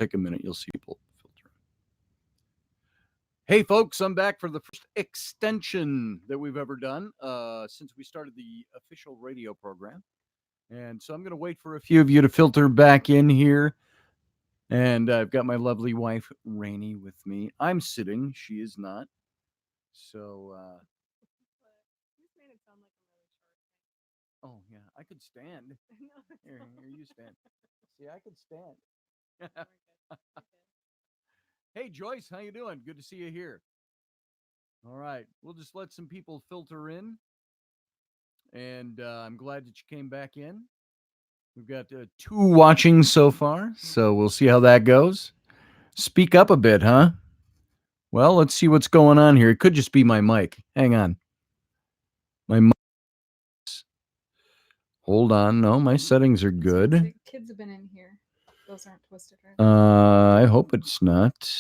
take a minute. You'll see people filter. Hey, folks, I'm back for the first extension that we've ever done since we started the official radio program. And so I'm going to wait for a few of you to filter back in here. And I've got my lovely wife, Rainey, with me. I'm sitting. She is not. So, oh, yeah, I could stand. Here, you stand. See, I could stand. Hey, Joyce, how you doing? Good to see you here. All right, we'll just let some people filter in. And I'm glad that you came back in. We've got 2 watching so far, so we'll see how that goes. Speak up a bit, huh? Well, let's see what's going on here. It could just be my mic. Hang on. My mic. Hold on. No, my settings are good. The kids have been in here. Those aren't twisted, right? I hope it's not.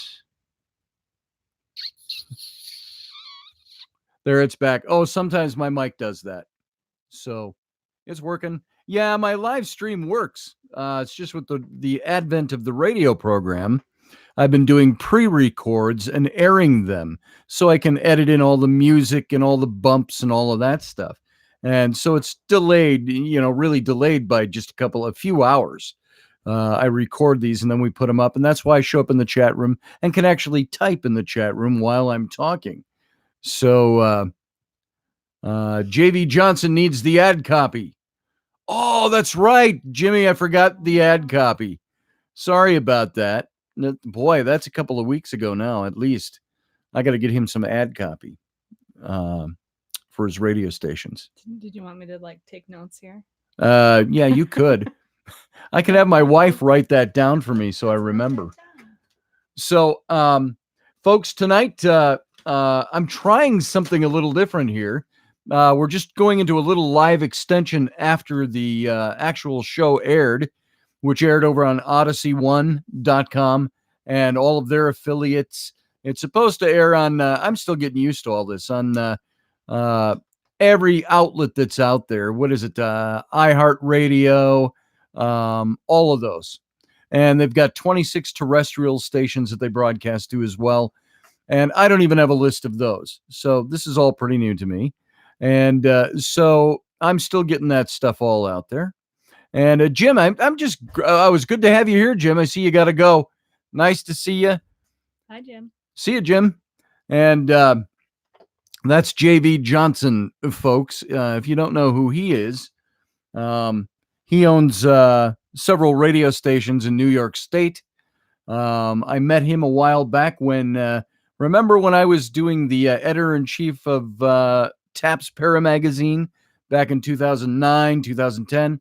There, it's back. Oh, sometimes my mic does that. So it's working. Yeah, my live stream works. It's just with the advent of the radio program, I've been doing pre-records and airing them so I can edit in all the music and all the bumps and all of that stuff. And so it's delayed, really delayed by just a few hours. I record these and then we put them up. And that's why I show up in the chat room and can actually type in the chat room while I'm talking. So JV Johnson needs the ad copy. Oh, that's right, Jimmy. I forgot the ad copy. Sorry about that. Boy, that's a couple of weeks ago now, at least. I got to get him some ad copy for his radio stations. Did you want me to take notes here? Yeah, you could. I could have my wife write that down for me so I remember. So, folks, tonight I'm trying something a little different here. We're just going into a little live extension after the actual show aired, which aired over on Odyssey1.com and all of their affiliates. It's supposed to air on, I'm still getting used to all this, on every outlet that's out there. What is it? iHeartRadio, all of those. And they've got 26 terrestrial stations that they broadcast to as well. And I don't even have a list of those. So this is all pretty new to me. And so I'm still getting that stuff all out there. And Jim, I was good to have you here, Jim. I see you got to go. Nice to see you. Hi, Jim. See you, Jim. And that's JV Johnson, folks. If you don't know who he is, he owns several radio stations in New York State. I met him a while back when, remember when I was doing the editor-in-chief of TAPS Para Magazine back in 2009, 2010?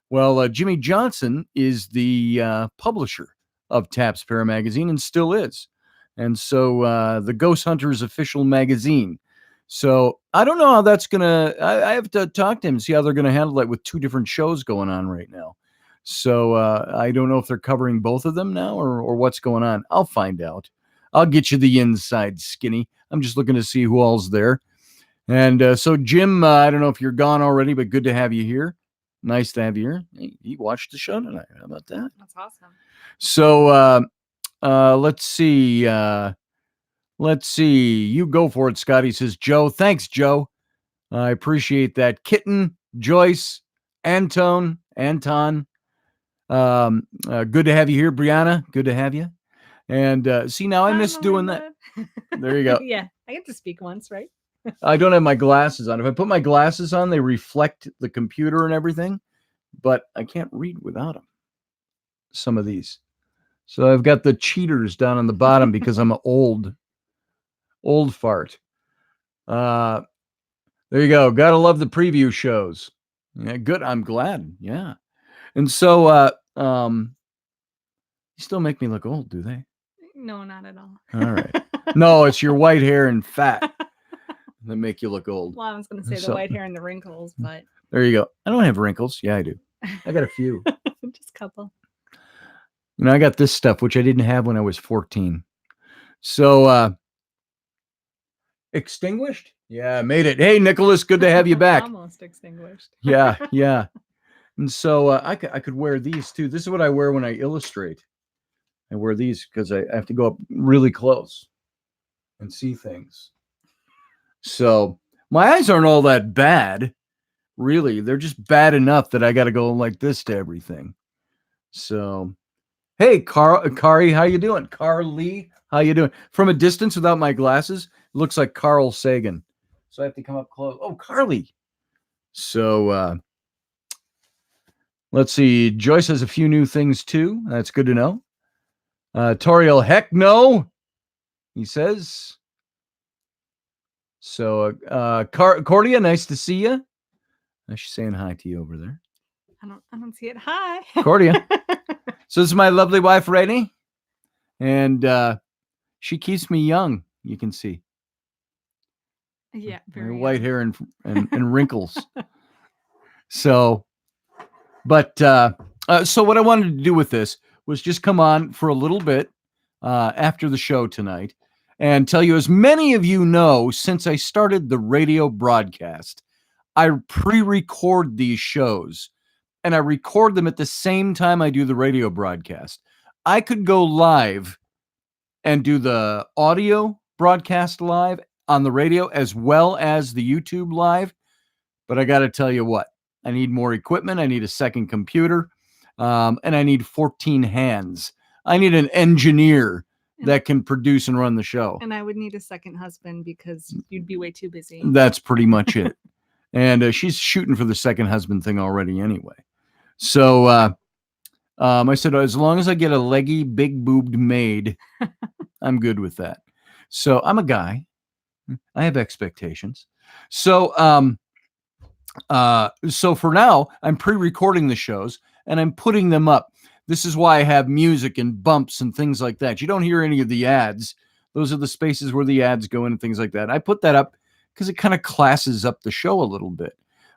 Well, Jimmy Johnson is the publisher of TAPS Para Magazine and still is. And so the Ghost Hunters official magazine. So I don't know how that's going to, I have to talk to him and see how they're going to handle that with 2 different shows going on right now. So I don't know if they're covering both of them now or what's going on. I'll find out. I'll get you the inside, Skinny. I'm just looking to see who all's there. And so, Jim, I don't know if you're gone already, but good to have you here. Nice to have you here. Hey, he watched the show tonight. How about that? That's awesome. So let's see. Let's see. You go for it, Scotty, says Joe. Thanks, Joe. I appreciate that. Kitten, Joyce, Anton. Good to have you here, Brianna. Good to have you. And see, now I miss doing that. There you go. Yeah, I get to speak once, right? I don't have my glasses on. If I put my glasses on, they reflect the computer and everything, but I can't read without them. Some of these. So I've got the cheaters down on the bottom because I'm an old fart. There you go. Gotta love the preview shows. Yeah, good. I'm glad. Yeah. And so, you still make me look old, do they? No, not at all. All right. No, it's your white hair and fat that make you look old. Well, I was going to say the white hair and the wrinkles, but there you go. I don't have wrinkles. Yeah, I do. I got a few. Just a couple. I got this stuff, which I didn't have when I was 14. So, extinguished? Yeah, made it. Hey, Nicholas, good to have you back. Almost extinguished. Yeah. And so I could wear these too. This is what I wear when I illustrate. I wear these because I have to go up really close and see things. So my eyes aren't all that bad, really. They're just bad enough that I got to go like this to everything. So, hey, Kari, how you doing? Carly, how you doing? From a distance without my glasses, it looks like Carl Sagan. So I have to come up close. Oh, Carly. So let's see. Joyce has a few new things too. That's good to know. Toriel, heck no, he says. So, Cordia, nice to see you. She's saying hi to you over there. I don't see it. Hi, Cordia. So this is my lovely wife, Rainey, and she keeps me young. You can see. Yeah, very very white hair and wrinkles. So, but so what I wanted to do with this was just come on for a little bit after the show tonight and tell you, as many of you know, since I started the radio broadcast, I pre-record these shows and I record them at the same time I do the radio broadcast. I could go live and do the audio broadcast live on the radio as well as the YouTube live. But I got to tell you what, I need more equipment. I need a second computer, and I need 14 hands. I need an engineer that can produce and run the show. And I would need a second husband because you'd be way too busy. That's pretty much it. And she's shooting for the second husband thing already anyway. So I said, as long as I get a leggy, big boobed maid, I'm good with that. So I'm a guy. I have expectations. So so for now, I'm pre-recording the shows and I'm putting them up. This is why I have music and bumps and things like that. You don't hear any of the ads. Those are the spaces where the ads go in and things like that. I put that up because it kind of classes up the show a little bit.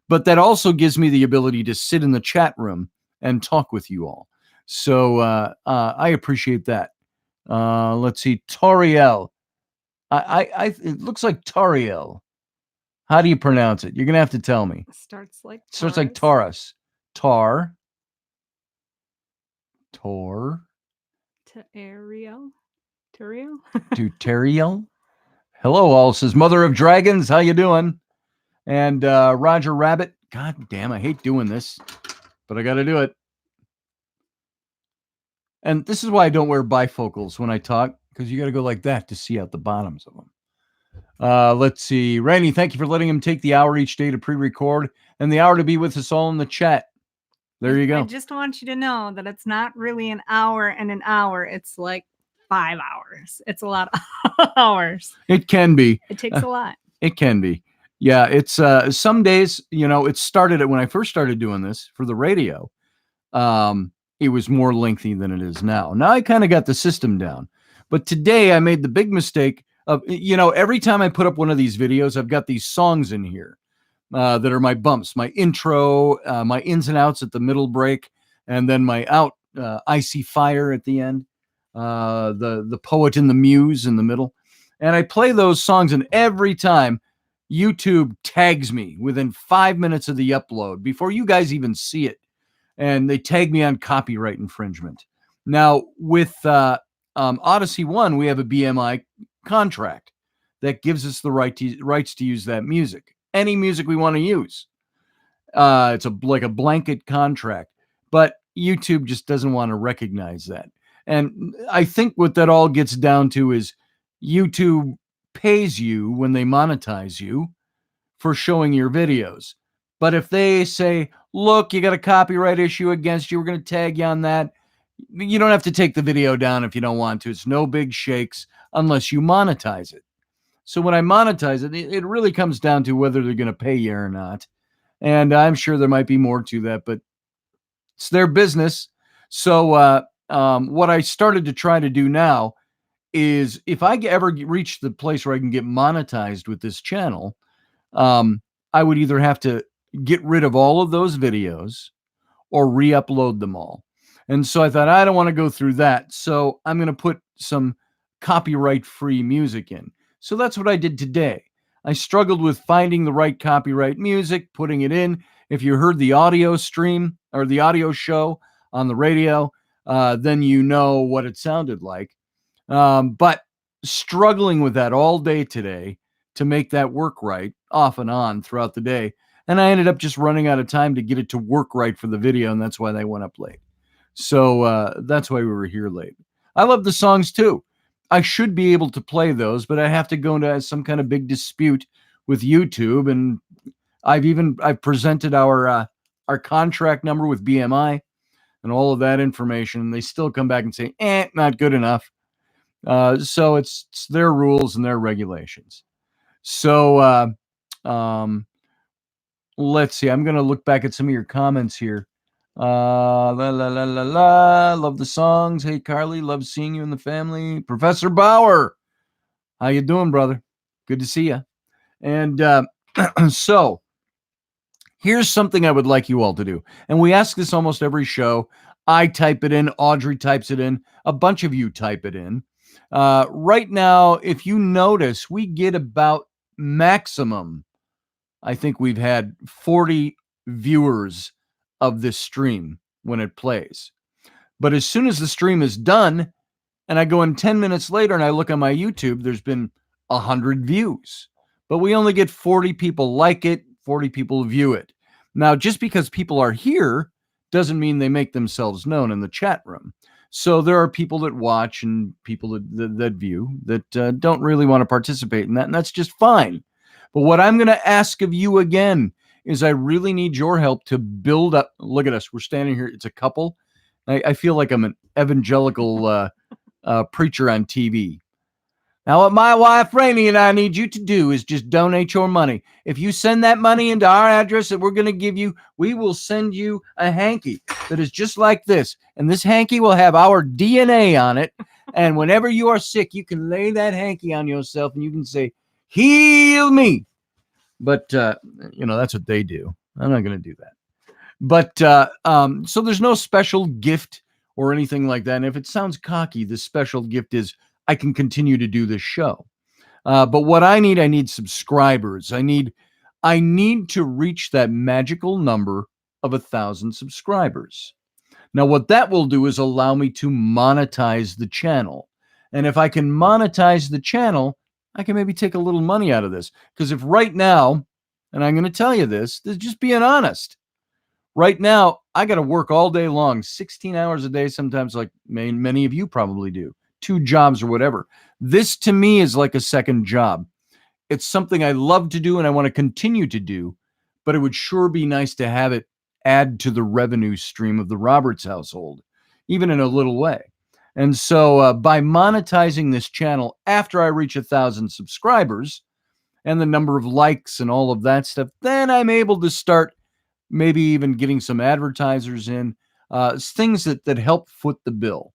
But that also gives me the ability to sit in the chat room and talk with you all. So I appreciate that. Let's see, Toriel. It looks like Toriel. How do you pronounce it? You're gonna have to tell me. Starts like Taurus. Tor. Teriel. Teriel. Hello, all. Says Mother of Dragons. How you doing? And Roger Rabbit. God damn, I hate doing this, but I got to do it. And this is why I don't wear bifocals when I talk, because you got to go like that to see out the bottoms of them. Let's see. Rainey, thank you for letting him take the hour each day to pre-record and the hour to be with us all in the chat. There you go. I just want you to know that it's not really an hour and an hour. It's like 5 hours. It's a lot of hours. It can be. It takes a lot. It can be. Yeah, it's some days, it started when I first started doing this for the radio. It was more lengthy than it is now. Now I kind of got the system down. But today I made the big mistake of, every time I put up one of these videos, I've got these songs in here that are my bumps, my intro, my ins and outs at the middle break, and then my out, Icy Fire at the end, the Poet and the Muse in the middle. And I play those songs, and every time YouTube tags me within 5 minutes of the upload before you guys even see it. And they tag me on copyright infringement. Now, with Odyssey One, we have a BMI contract that gives us the rights to use that music. Any music we want to use. It's like a blanket contract. But YouTube just doesn't want to recognize that. And I think what that all gets down to is YouTube pays you when they monetize you for showing your videos. But if they say, look, you got a copyright issue against you, we're going to tag you on that, you don't have to take the video down if you don't want to. It's no big shakes unless you monetize it. So when I monetize it, it really comes down to whether they're going to pay you or not. And I'm sure there might be more to that, but it's their business. So what I started to try to do now is if I ever reach the place where I can get monetized with this channel, I would either have to get rid of all of those videos or re-upload them all. And so I thought, I don't want to go through that. So I'm going to put some copyright-free music in. So that's what I did today. I struggled with finding the right copyright music, putting it in. If you heard the audio stream or the audio show on the radio, then you know what it sounded like. But struggling with that all day today to make that work right, off and on throughout the day. And I ended up just running out of time to get it to work right for the video, and that's why they went up late. So that's why we were here late. I love the songs too. I should be able to play those, but I have to go into some kind of big dispute with YouTube, and I've presented our contract number with BMI and all of that information, and they still come back and say, not good enough. So it's their rules and their regulations. So let's see. I'm going to look back at some of your comments here. La la la la la. Love the songs. Hey Carly, love seeing you and the family. Professor Bauer, how you doing, brother? Good to see you. And so here's something I would like you all to do. And we ask this almost every show. I type it in. Audrey types it in. A bunch of you type it in. Right now, if you notice, we get about maximum, I think we've had 40 viewers of this stream when it plays. But as soon as the stream is done, and I go in 10 minutes later and I look on my YouTube, there's been 100 views. But we only get 40 people like it, 40 people view it. Now, just because people are here doesn't mean they make themselves known in the chat room. So there are people that watch and people that view that don't really want to participate in that, and that's just fine. But what I'm going to ask of you again is I really need your help to build up. Look at us. We're standing here. It's a couple. I feel like I'm an evangelical preacher on TV. Now, what my wife, Rainey, and I need you to do is just donate your money. If you send that money into our address that we're going to give you, we will send you a hanky that is just like this. And this hanky will have our DNA on it. And whenever you are sick, you can lay that hanky on yourself and you can say, heal me. But, that's what they do. I'm not going to do that. But so there's no special gift or anything like that. And if it sounds cocky, the special gift is I can continue to do this show. But what I need subscribers. I need to reach that magical number of 1,000 subscribers. Now, what that will do is allow me to monetize the channel. And if I can monetize the channel, I can maybe take a little money out of this. Because if right now, and I'm going to tell you this just being honest, right now, I got to work all day long, 16 hours a day, sometimes like many of you probably do. 2 jobs or whatever. This to me is like a second job. It's something I love to do and I want to continue to do, but it would sure be nice to have it add to the revenue stream of the Roberts household, even in a little way. And so by monetizing this channel after I reach 1,000 subscribers and the number of likes and all of that stuff, then I'm able to start maybe even getting some advertisers in, things that help foot the bill.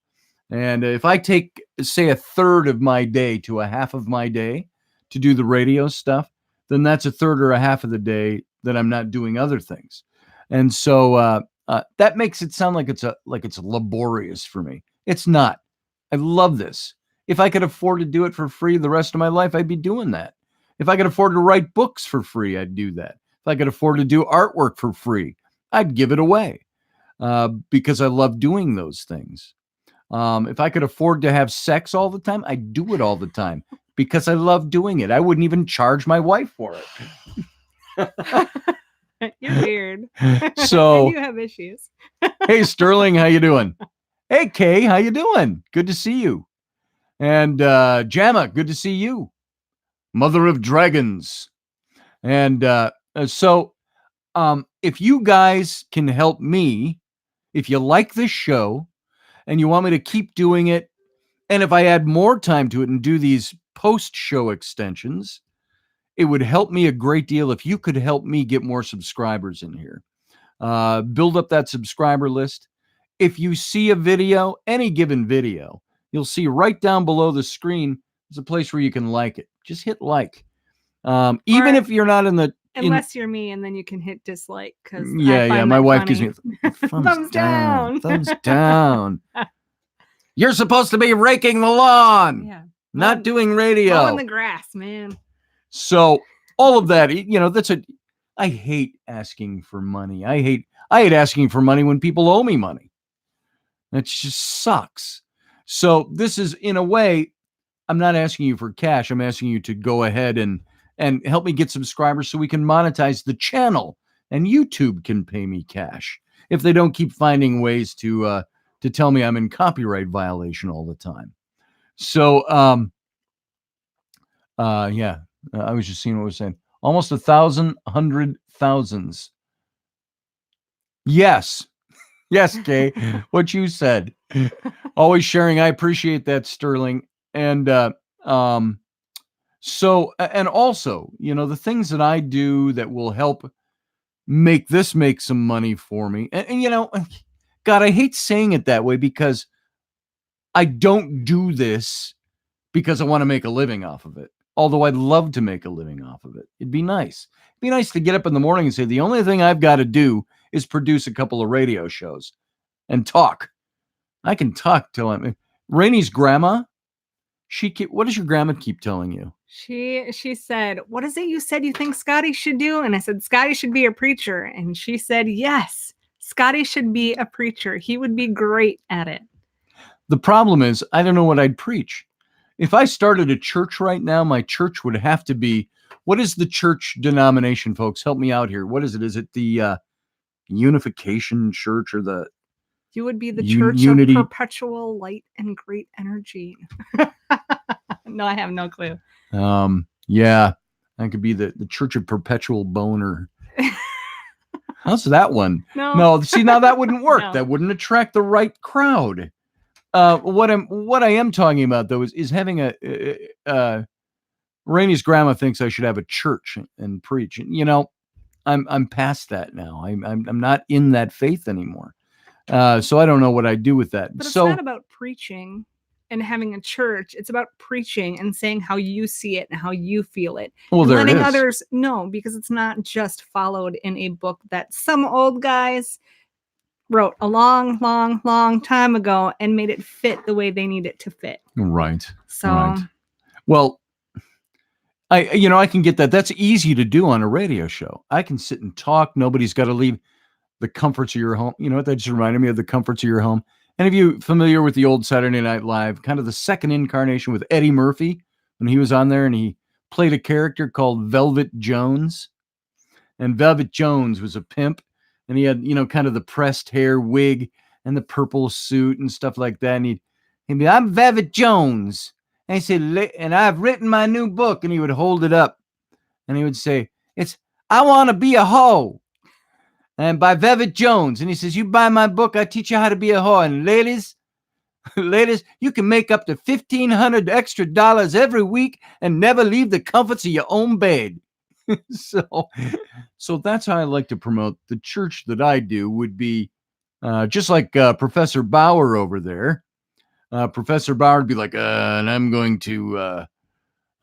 And if I take, say, a third of my day to a half of my day to do the radio stuff, then that's a third or a half of the day that I'm not doing other things. And so that makes it sound like it's laborious for me. It's not. I love this. If I could afford to do it for free the rest of my life, I'd be doing that. If I could afford to write books for free, I'd do that. If I could afford to do artwork for free, I'd give it away because I love doing those things. If I could afford to have sex all the time, I'd do it all the time because I love doing it. I wouldn't even charge my wife for it. You're weird. So you have issues. Hey, Sterling, how you doing? Hey, Kay, how you doing? Good to see you. And Jamma, good to see you. Mother of Dragons. And so if you guys can help me, if you like this show, and you want me to keep doing it, and if I add more time to it and do these post-show extensions, it would help me a great deal if you could help me get more subscribers in here. Build up that subscriber list. If you see a video, any given video, you'll see right down below the screen, there's a place where you can like it. Just hit like. Even if you're not in the... Unless you're me, and then you can hit dislike. Yeah, my wife gives me thumbs down. Thumbs down. You're supposed to be raking the lawn, not doing radio. Mowing the grass, man. So all of that, I hate asking for money. I hate asking for money when people owe me money. It just sucks. So this is, in a way, I'm not asking you for cash. I'm asking you to go ahead and help me get subscribers so we can monetize the channel, and YouTube can pay me cash if they don't keep finding ways to tell me I'm in copyright violation all the time. So yeah, I was just seeing what I was saying. Almost 1,000, 100,000s. Yes. Yes, Kay, what you said. Always sharing. I appreciate that, Sterling. And so, and also, the things that I do that will help make some money for me. And God, I hate saying it that way because I don't do this because I want to make a living off of it. Although I'd love to make a living off of it. It'd be nice. It'd be nice to get up in the morning and say, the only thing I've got to do is produce a couple of radio shows and talk. I can talk till Rainey's grandma. What does your grandma keep telling you? She said, "What is it you said you think Scotty should do?" And I said, "Scotty should be a preacher." And she said, "Yes, Scotty should be a preacher. He would be great at it." The problem is, I don't know what I'd preach. If I started a church right now, my church would have to be, what is the church denomination, folks? Help me out here. What is it? Is it the Unification Church or the... You would be the Church Unity? of Perpetual Light and Great Energy. No, I have no clue. Yeah, that could be the Church of Perpetual Boner. How's that one? No, see, now that wouldn't work. No. That wouldn't attract the right crowd. What I am talking about though is having Rainey's grandma thinks I should have a church and preach. And I'm past that now. I'm not in that faith anymore. So I don't know what I do with that. But it's not about preaching and having a church. It's about preaching and saying how you see it and how you feel it. Well, and there letting it is. others know, because it's not just followed in a book that some old guys wrote a long, long, long time ago and made it fit the way they need it to fit. Right. So, right. Well, I can get that. That's easy to do on a radio show. I can sit and talk. Nobody's got to leave the comforts of your home. You know what? That just reminded me of the comforts of your home. Any of you familiar with the old Saturday Night Live, kind of the second incarnation with Eddie Murphy when he was on there and he played a character called Velvet Jones? And Velvet Jones was a pimp and he had, kind of the pressed hair wig and the purple suit and stuff like that. And he'd be, "I'm Velvet Jones." And he said, "And I've written my new book." And he would hold it up and he would say, "It's I Want to Be a Hoe. And by Velvet Jones." And he says, "You buy my book, I teach you how to be a hoe. And ladies, you can make up to $1,500 extra every week and never leave the comforts of your own bed." So that's how I like to promote the church that I do. Would be just like Professor Bauer over there. Professor Bauer would be like, and I'm going to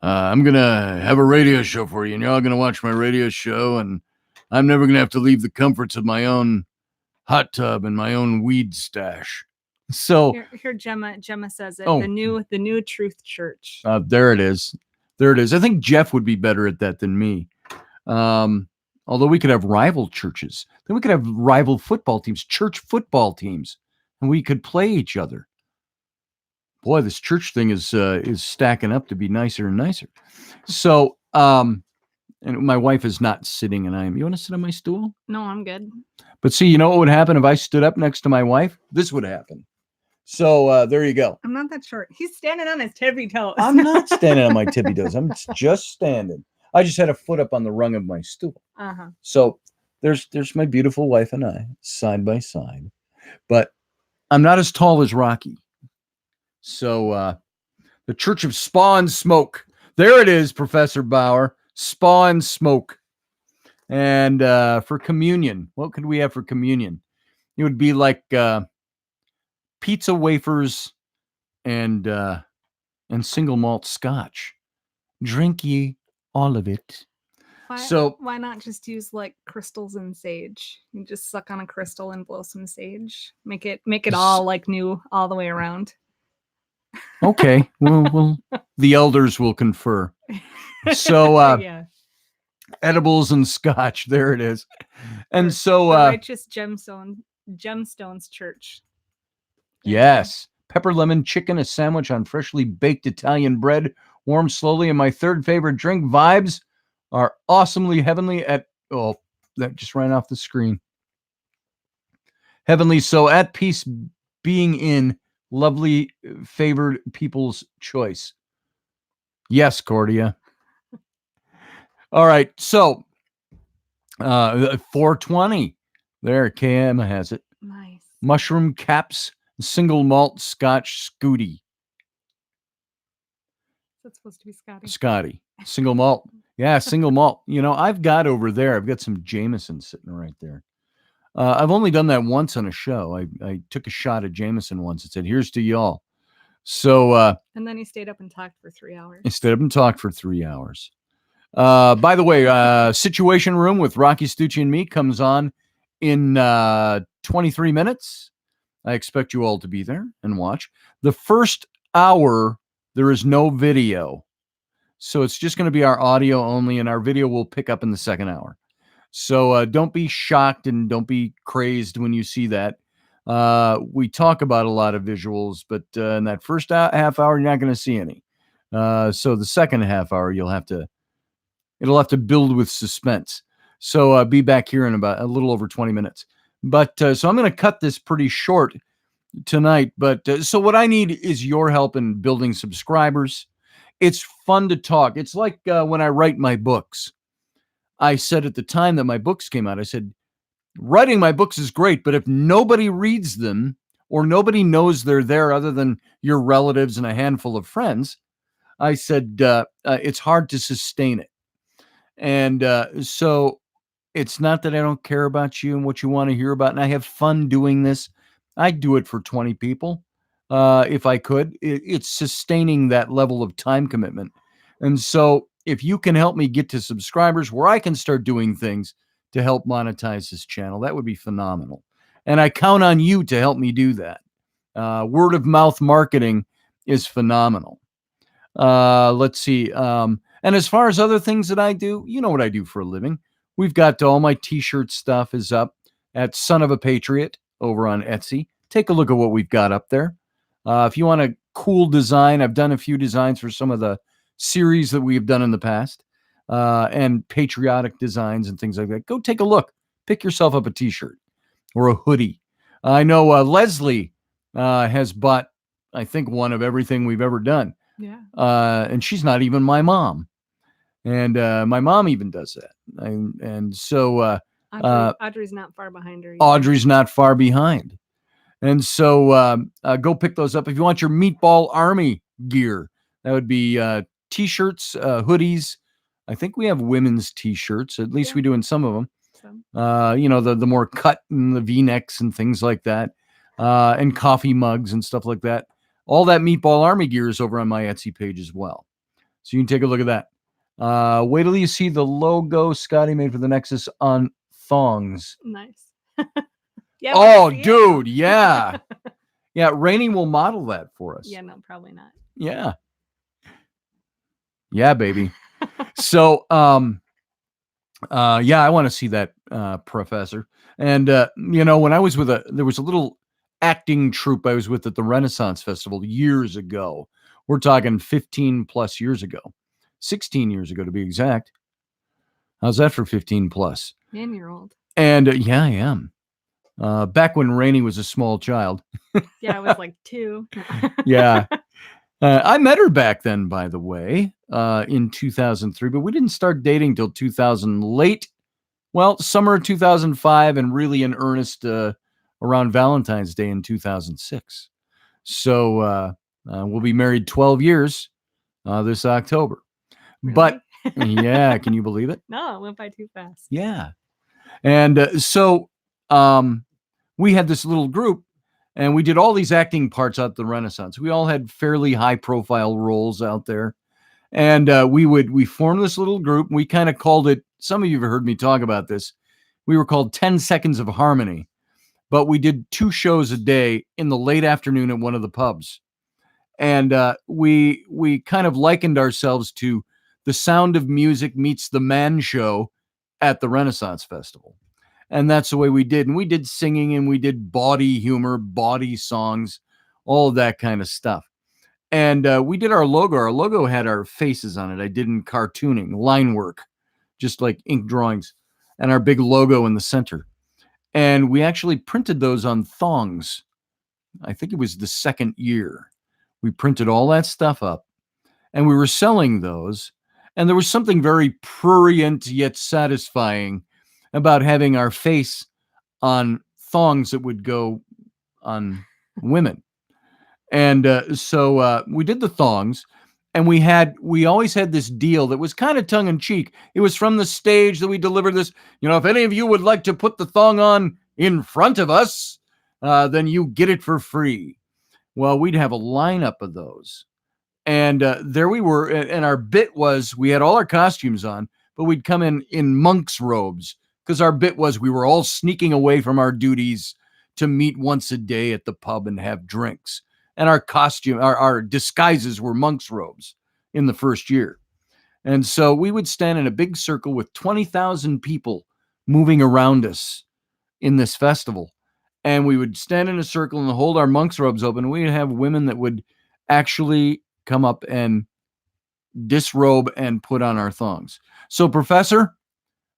have a radio show for you, and you're all going to watch my radio show, and I'm never going to have to leave the comforts of my own hot tub and my own weed stash. So here Gemma says it. Oh. The new Truth Church. There it is. I think Jeff would be better at that than me. Although we could have rival churches, then we could have rival football teams, church football teams, and we could play each other. Boy, this church thing is stacking up to be nicer and nicer. So, and my wife is not sitting, and you want to sit on my stool? No, I'm good. But see, you know what would happen if I stood up next to my wife? This would happen. So there you go. I'm not that short. He's standing on his tippy toes. I'm not standing on my tippy toes. I'm just standing. I just had a foot up on the rung of my stool. Uh-huh. So there's my beautiful wife and I side by side, but I'm not as tall as Rocky. So the Church of Spa and Smoke. There it is, Professor Bauer. Spa and Smoke. And for communion, what could we have for communion? It would be like pizza wafers and single malt scotch. Drink ye all of it. Why not just use like crystals and sage? You just suck on a crystal and blow some sage. Make it all like new all the way around. Okay. Well, the elders will confer. So yeah. Edibles and scotch. There it is. And The so Righteous Gemstones Church. Yes. Pepper lemon chicken, a sandwich on freshly baked Italian bread, warm slowly. And my third favorite drink, vibes are awesomely heavenly at, oh, that just ran off the screen. Heavenly, so at peace being in lovely favored people's choice. Yes, Cordia. All right. So 420. There, KM has it. Nice. Mushroom caps, single malt Scotch Scooty. That's supposed to be Scotty. Scotty. Single malt. Yeah, single malt. You know, I've got over there, I've got some Jameson sitting right there. I've only done that once on a show. I took a shot at Jameson once and said, here's to y'all. So and then he stayed up and talked for 3 hours. Stayed up and talked for 3 hours. By the way, Situation Room with Rocky Stucci and me comes on in 23 minutes. I expect you all to be there and watch. The first hour, there is no video. So it's just going to be our audio only, and our video will pick up in the second hour. So don't be shocked and don't be crazed when you see that. We talk about a lot of visuals, but in that first half hour, you're not going to see any. So the second half hour, it'll have to build with suspense. So be back here in about a little over 20 minutes. But so I'm going to cut this pretty short tonight. But so what I need is your help in building subscribers. It's fun to talk. It's like when I write my books. I said at the time that my books came out, I said, writing my books is great, but if nobody reads them or nobody knows they're there other than your relatives and a handful of friends, I said, it's hard to sustain it. And so it's not that I don't care about you and what you want to hear about, and I have fun doing this. I'd do it for 20 people if I could. It's sustaining that level of time commitment. And so if you can help me get to subscribers where I can start doing things to help monetize this channel, that would be phenomenal. And I count on you to help me do that. Word of mouth marketing is phenomenal. Let's see. And as far as other things that I do, you know what I do for a living. We've got all my t-shirt stuff is up at Son of a Patriot over on Etsy. Take a look at what we've got up there. If you want a cool design, I've done a few designs for some of the series that we've done in the past, and patriotic designs and things like that. Go take a look. Pick yourself up a t-shirt or a hoodie. I know Leslie has bought, I think, one of everything we've ever done. Yeah. And she's not even my mom. And my mom even does that. And so Audrey's not far behind her either. Audrey's not far behind. And so go pick those up. If you want your Meatball Army gear, that would be t-shirts, hoodies. I think we have women's t-shirts. At least we do in some of them. You know, the more cut and the V-necks and things like that, and coffee mugs and stuff like that. All that Meatball Army gear is over on my Etsy page as well. So you can take a look at that. Wait till you see the logo Scotty made for the Nexus on thongs. Nice. Yeah. Oh, dude. Yeah. Yeah. Rainey will model that for us. Yeah, no, probably not. Yeah. Yeah, baby. So, yeah, I want to see that, Professor. And, you know, when I was with there was a little acting troupe I was with at the Renaissance Festival years ago. We're talking 15 plus years ago, 16 years ago to be exact. How's that for 15 plus? Man, you're old. And yeah, I am. Back when Rainey was a small child. Yeah, I was like 2. Yeah. I met her back then, by the way, in 2003, but we didn't start dating till 2000 summer of 2005, and really in earnest around Valentine's Day in 2006. So we'll be married 12 years this October. Really? But yeah, can you believe it? No, it went by too fast. Yeah. And so we had this little group, and we did all these acting parts at the Renaissance. We all had fairly high profile roles out there. And we formed this little group. We kind of called it, some of you have heard me talk about this. We were called 10 Seconds of Harmony. But we did 2 shows a day in the late afternoon at one of the pubs. And we kind of likened ourselves to The Sound of Music meets The Man Show at the Renaissance Festival. And that's the way we did. And we did singing, and we did bawdy humor, bawdy songs. all of that kind of stuff. And we did our logo. Our logo had our faces on it. I did in cartooning, line work, just like ink drawings, and our big logo in the center. And we actually printed those on thongs. I think it was the second year. We printed all that stuff up, and we were selling those. And there was something very prurient yet satisfying about having our face on thongs that would go on women. And so we did the thongs, and we always had this deal that was kind of tongue in cheek. It was from the stage that we delivered this. If any of you would like to put the thong on in front of us, then you get it for free. Well, we'd have a lineup of those. And there we were. And our bit was we had all our costumes on, but we'd come in monk's robes because our bit was we were all sneaking away from our duties to meet once a day at the pub and have drinks. And our costume, our disguises were monk's robes in the first year. And so we would stand in a big circle with 20,000 people moving around us in this festival. And we would stand in a circle and hold our monk's robes open. We'd have women that would actually come up and disrobe and put on our thongs. So, Professor,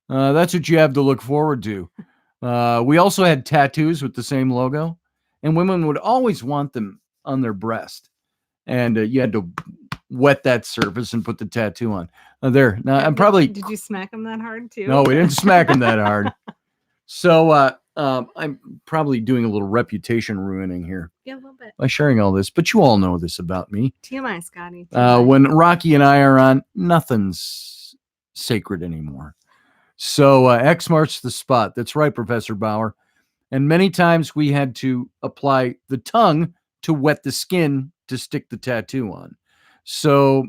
that's what you have to look forward to. We also had tattoos with the same logo, and women would always want them on their breast. And you had to wet that surface and put the tattoo on. There. Now, I'm probably... Did you smack them that hard, too? No, we didn't smack them that hard. So, I'm probably doing a little reputation ruining here. Yeah, a little bit. By sharing all this, but you all know this about me. TMI, Scotty. TMI. When Rocky and I are on, nothing's sacred anymore. So X marks the spot. That's right, Professor Bauer. And many times we had to apply the tongue to wet the skin to stick the tattoo on. So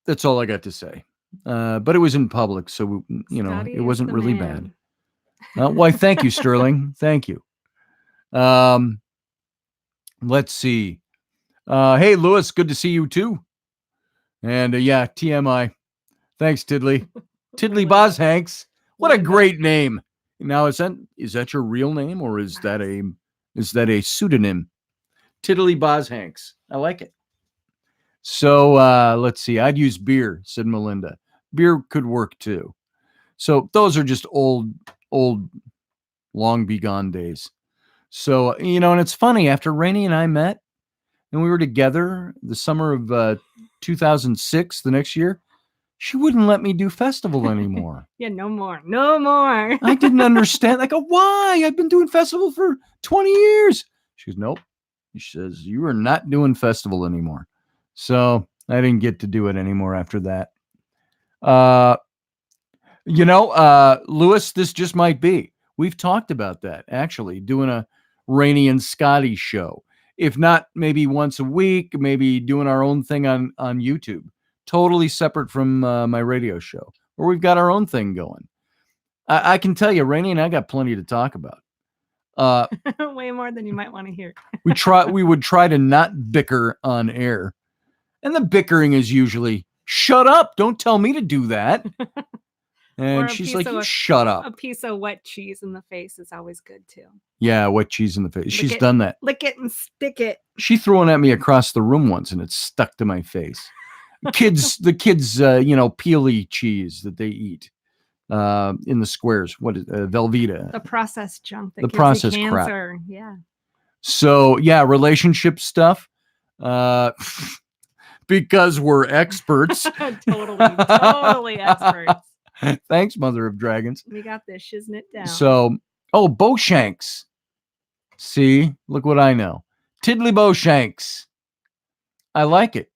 that's all I got to say. But it was in public, so Scotty it wasn't is the really man. bad. Why? Thank you, Sterling. Thank you. Let's see. Hey, Lewis, good to see you too. And yeah, TMI. Thanks, Tiddly. Tiddly Boshanks. What a great name. Now, is that your real name, or is that a pseudonym? Tiddly Boshanks. I like it. So let's see. I'd use beer, said Melinda. Beer could work too. So those are just old, long begone days. So, and it's funny, after Rainey and I met and we were together the summer of 2006, the next year, she wouldn't let me do festival anymore. Yeah, no more. No more. I didn't understand. I go, why? I've been doing festival for 20 years. She goes, nope. She says, you are not doing festival anymore. So I didn't get to do it anymore after that. Lewis, this just might be. We've talked about that, actually, doing a Rainey and Scotty show. If not, maybe once a week, maybe doing our own thing on YouTube. Totally separate from my radio show, where we've got our own thing going. I can tell you, Rainey and I got plenty to talk about. Way more than you might want to hear. We would try to not bicker on air. And the bickering is usually, shut up, don't tell me to do that. And she's like, shut up. A piece of wet cheese in the face is always good too. Yeah, wet cheese in the face. She's done that. Lick it and stick it. She threw one at me across the room once and it stuck to my face. The kids, peely cheese that they eat in the squares. What is Velveeta? The processed junk that the gives processed you crap. cancer. Yeah. So yeah, relationship stuff. Because we're experts. Totally experts. Thanks, Mother of Dragons. We got this, shiznit down. So, Boshanks. See, look what I know. Tiddly Boshanks. I like it.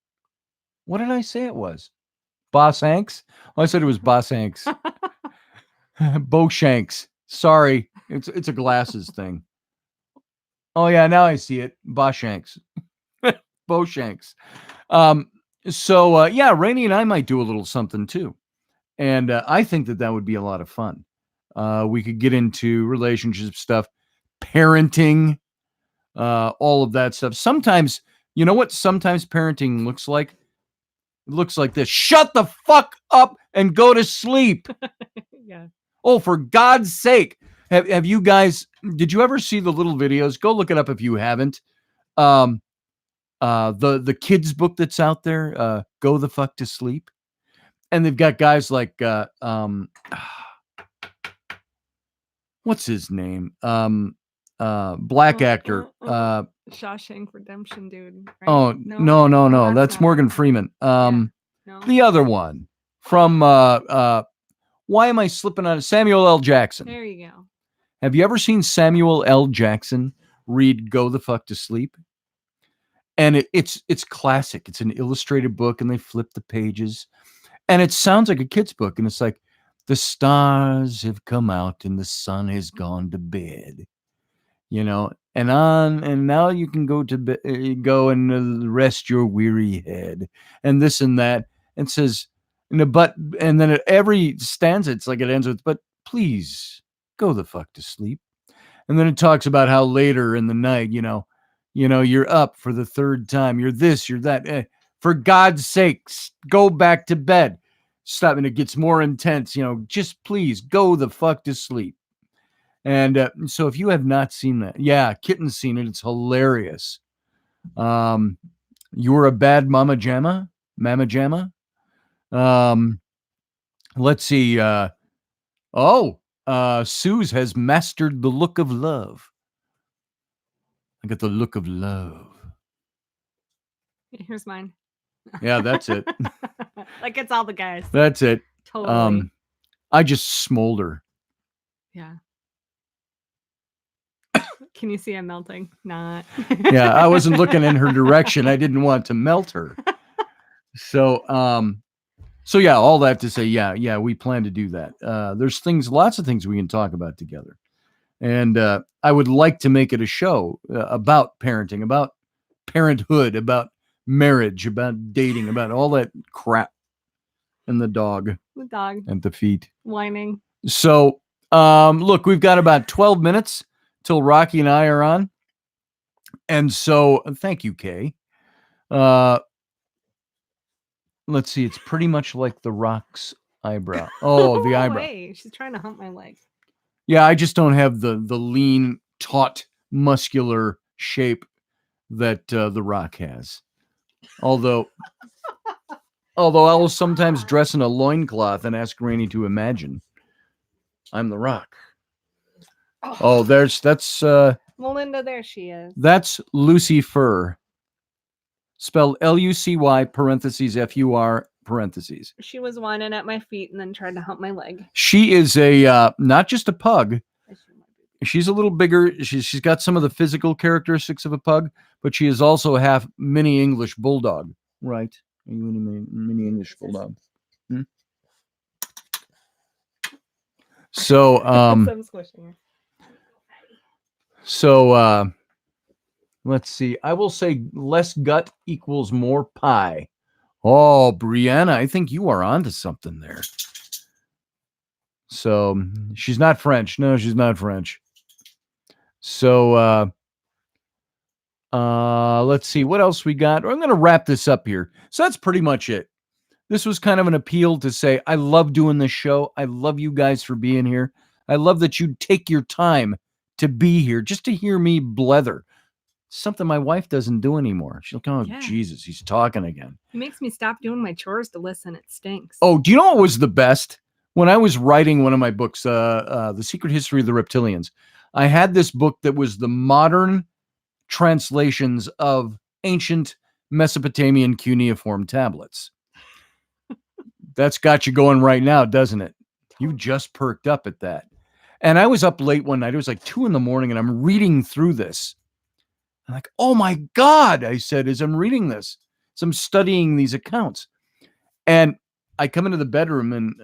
What did I say it was? Boss Hanks? Oh, I said it was Boss Hanks. Boshanks. Sorry, it's a glasses thing. Oh yeah, now I see it. Boshanks. Boshanks. So Rainey and I might do a little something too. And I think that would be a lot of fun. We could get into relationship stuff, parenting, all of that stuff. Sometimes, you know what sometimes parenting looks like? It looks like this. Shut the fuck up and go to sleep. Yeah. Oh, for God's sake. Have you guys? Did you ever see the little videos? Go look it up if you haven't. Um, the kids book that's out there, Go the Fuck to Sleep, and they've got guys like what's his name? Black actor. Shawshank Redemption, dude. Right? Oh no, that's not Morgan it. Freeman. No. The other one from why am I slipping on it? Samuel L. Jackson. There you go. Have you ever seen Samuel L. Jackson read Go the Fuck to Sleep? And it's classic. It's an illustrated book, and they flip the pages, and it sounds like a kid's book. And it's like, the stars have come out and the sun has gone to bed, and now you can go to bed, go and rest your weary head, and this and that, and says, and then at every stanza, it's like it ends with, but please go the fuck to sleep. And then it talks about how later in the night, you're up for the third time. You're this, you're that. For God's sakes, go back to bed. Stop. And it gets more intense. Just please go the fuck to sleep. And so if you have not seen that, yeah, Kitten's seen it. It's hilarious. You're a bad Mama Jamma. Let's see. Suze has mastered the look of love. I got the look of love. Here's mine. Yeah, that's it. Like it's all the guys. That's it. Totally. I just smolder. Yeah. Can you see I'm melting? Not. Yeah, I wasn't looking in her direction. I didn't want to melt her. So yeah, all that to say, yeah, we plan to do that. There's lots of things we can talk about together. And I would like to make it a show about parenting, about parenthood, about marriage, about dating, about all that crap. And the dog. The dog. And the feet. Whining. So, look, we've got about 12 minutes till Rocky and I are on. And so, thank you, Kay. Let's see. It's pretty much like the Rock's eyebrow. Oh, the eyebrow. Wait, she's trying to hump my leg. Yeah, I just don't have the lean, taut, muscular shape that the Rock has. Although I will sometimes dress in a loincloth and ask Rainey to imagine I'm the Rock. Oh, that's Melinda, there she is. That's Lucy Fur. Spelled Lucy parentheses FUR parentheses. She was whining at my feet and then tried to hump my leg. She is a not just a pug. She's a little bigger. She's got some of the physical characteristics of a pug, but she is also half mini English bulldog. Right? Are you mini English bulldog? So I'm squishing her. So let's see. I will say less gut equals more pie. Oh, Brianna, I think you are onto something there. So she's not French. No, she's not French. So let's see what else we got. I'm going to wrap this up here. So that's pretty much it. This was kind of an appeal to say, I love doing this show. I love you guys for being here. I love that you take your time to be here just to hear me blether. Something my wife doesn't do anymore. She'll go, oh, Jesus, he's talking again. He makes me stop doing my chores to listen. It stinks. Oh, do you know what was the best? When I was writing one of my books, The Secret History of the Reptilians, I had this book that was the modern translations of ancient Mesopotamian cuneiform tablets. That's got you going right now, doesn't it? You just perked up at that. And I was up late one night. It was like 2 a.m. and I'm reading through this. I'm like, oh my God, I said, as I'm reading this. So I'm studying these accounts. And I come into the bedroom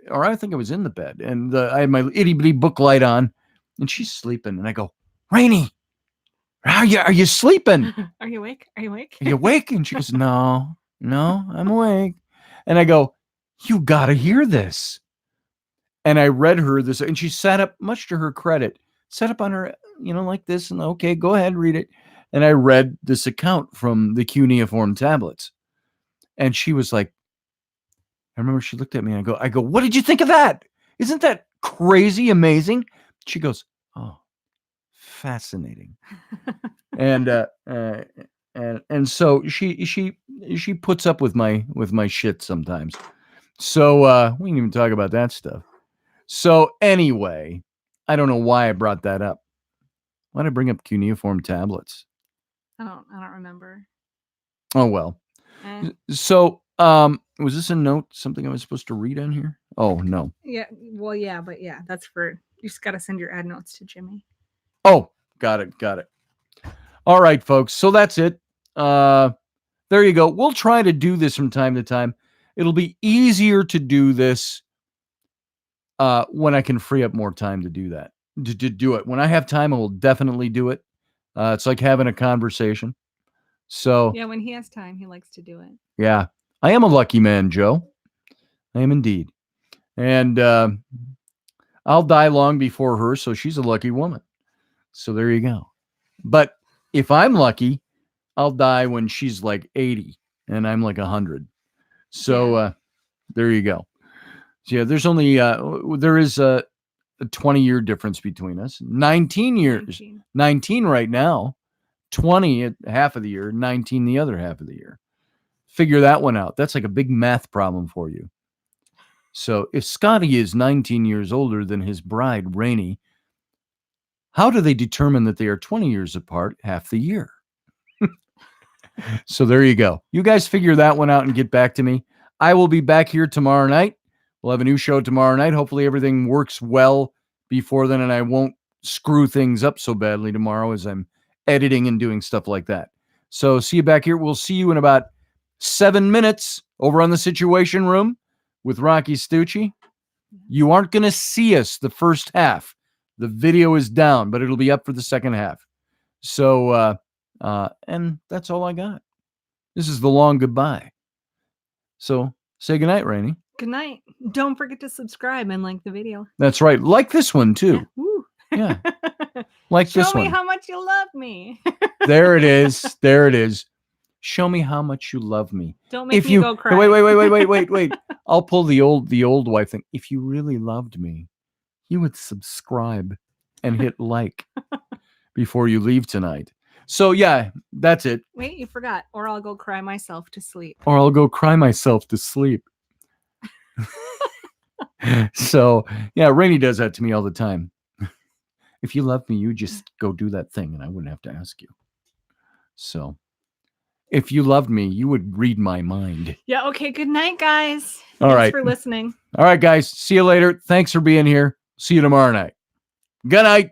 or I think I was in the bed, and I had my itty bitty book light on, and she's sleeping. And I go, Rainey, are you sleeping? Are you awake? Are you awake? Are you awake? And she goes, no, I'm awake. And I go, you got to hear this. And I read her this, and she sat up, much to her credit, sat up on her, like this, and okay, go ahead, read it. And I read this account from the cuneiform tablets. And she was like, I remember she looked at me and I go, what did you think of that? Isn't that crazy amazing? She goes, "Oh, fascinating." and so she puts up with my shit sometimes. So we can even talk about that stuff. So anyway, I don't know why I brought that up. Why did I bring up cuneiform tablets? I don't remember. Oh well. Eh. So was this a note? Something I was supposed to read on here? Oh no. Yeah. Well, yeah, but yeah, that's for you. Just got to send your ad notes to Jimmy. Oh, got it. All right, folks. So that's it. There you go. We'll try to do this from time to time. It'll be easier to do this when I can free up more time to do that. To do it. When I have time, I will definitely do it. It's like having a conversation. So Yeah, when he has time, he likes to do it. yeah, I am a lucky man, Joe. I am indeed. And I'll die long before her, so she's a lucky woman. So there you go. But if I'm lucky, I'll die when she's like 80 and I'm like 100. So there you go. So yeah, there's only there is a 20-year difference between us. 19 years. 19 right now. 20 at half of the year, 19 the other half of the year. Figure that one out. That's like a big math problem for you. So if Scotty is 19 years older than his bride, Rainey, how do they determine that they are 20 years apart half the year? So there you go. You guys figure that one out and get back to me. I will be back here tomorrow night. We'll have a new show tomorrow night. Hopefully everything works well before then, and I won't screw things up so badly tomorrow as I'm editing and doing stuff like that. So see you back here. We'll see you in about 7 minutes over on the Situation Room with Rocky Stucci. You aren't going to see us the first half. The video is down, but it'll be up for the second half. So, and that's all I got. This is the long goodbye. So say goodnight, Rainey. Good night. Don't forget to subscribe and like the video. That's right. Like this one too. Yeah. Woo. Yeah. Like this Show me one. how much you love me. There it is. There it is. Show me how much you love me. Don't make me go cry. Wait. I'll pull the old wife thing. If you really loved me, you would subscribe and hit like before you leave tonight. So yeah, that's it. Wait, you forgot. Or I'll go cry myself to sleep. Or I'll go cry myself to sleep. So yeah, Rainey does that to me all the time. If you love me, you just go do that thing and I wouldn't have to ask you. So if you loved me, you would read my mind. Yeah, okay. Good night, guys. All right. Thanks for listening. All right, guys. See you later. Thanks for being here. See you tomorrow night. Good night.